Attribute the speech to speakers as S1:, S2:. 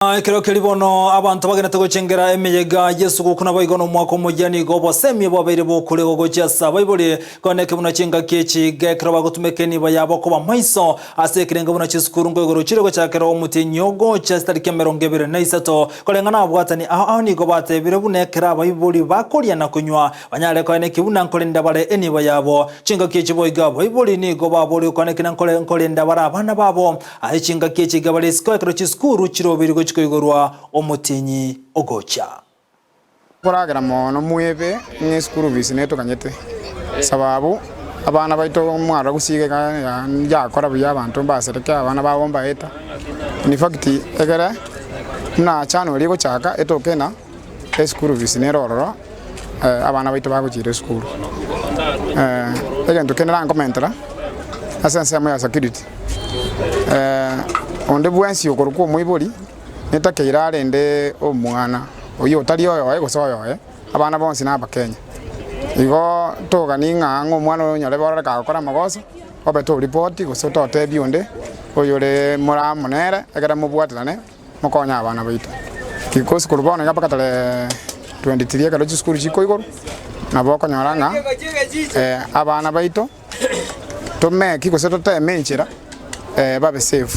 S1: Kero kelibono abantu bagenda tugochengera emiyega Yesu gukuna bayigono mwako mujani gobo semi babaire bokule gogochasa bayibole koneke buna chinga kechi gekero bagutumekeni bayabo ko maiso asekirenga buna chisukuru ngogoro chirego cyakero mutinyogo chastari kemero ngebere naisato kolengana abwatani aho ni gobate bire bunekera bayiboli bakolia na kunywa banyale koneke buna nkolenda bale eni bayabo chinga kechi boyiga bayiboli ni goba boli koneke nkolenda bara abana babo ahi chinga kechi gabale skokero chisukuru chirobiri chikoigorwa omutinyi ogocha
S2: kuragera mono mwebe ni skuru bisineto kanyete sababu abana baito mwara gusige ya kora bya abantu basereke abana babomba eta in fact egera na chano ligo chaka etokena skuru bisinero roro abana baito bagujire skuru egento kenera komentara asense ya security onde bwensi okoruko mwiboli neta keirare nde omwana oyo tali oyo gosoyo abana bonsi na Kenya igo toga ninga ng'omwana onyore borore gakora magoso obeto report gosoto tebi onde oyo le mora monere egera mubwatirane mukonya abana baito kikosi kurubona ngapa katale 23 ekero school chiko igoro nabo konyoranga abana baito tome kikoseto temenchera babe safe